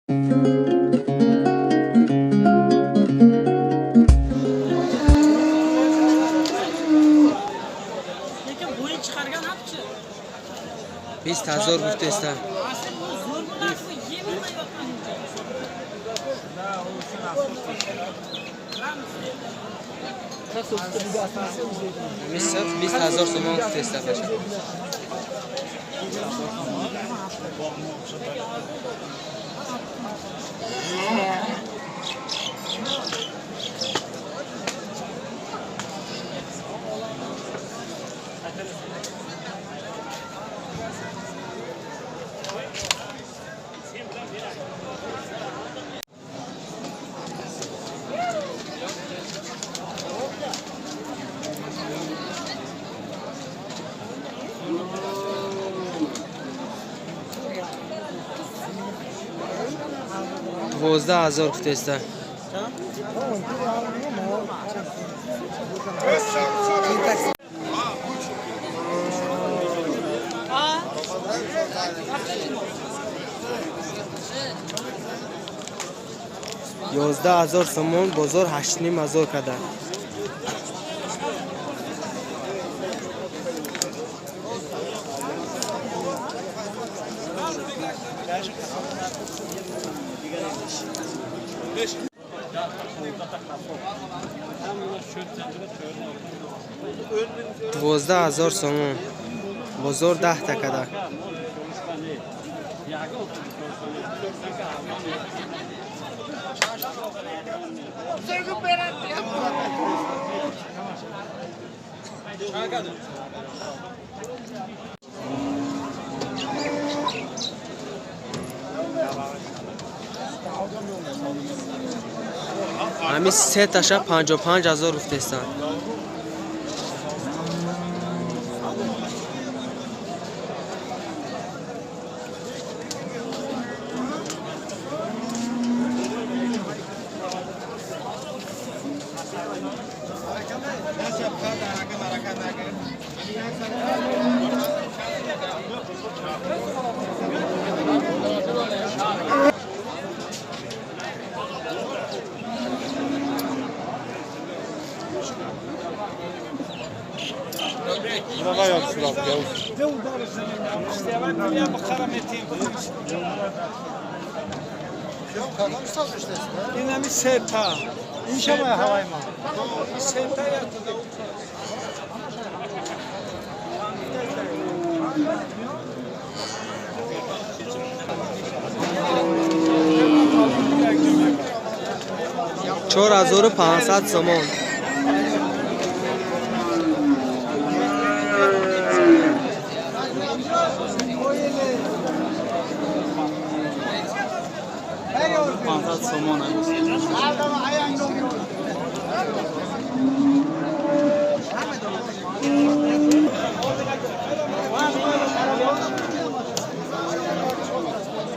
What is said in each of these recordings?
20,000 گفته است. مثلا 20,000 تومان گفته است باشه. دوازده هزار گفته است. یازده هزار سومون بازار 8,500 کرده. دوازده هزار سومون بازار 10 تا کرده. همین 3 تاشا 55,000 گفته است. این همی 3 تا این شما هوای ما 3 تا یا تو 4,500 سومون.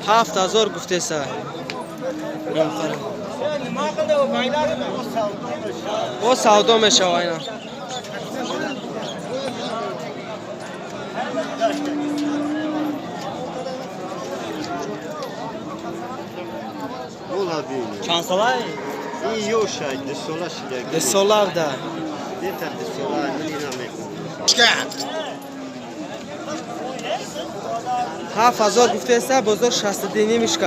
هفت هزار گفته است. او سودا میشه اینا. چند ساله؟ این یو شاید دسولا شده. دسولا ده. دیتا دسولا نینا میکنه. 7,000 گفته است. بازار 60 دینی میشه.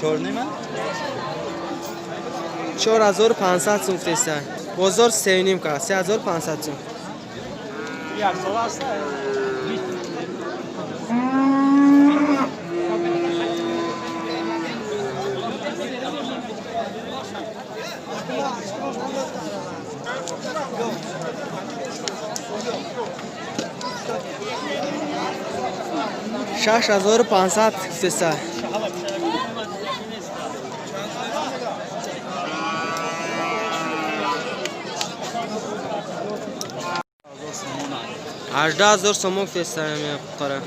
چورنی من؟ 4,500 سوم گفته است. بازار 3,5 که 3,500 سوم. یک سال است. شش 6,500 گفته است. هجده هزار سوم گفته است. میخوره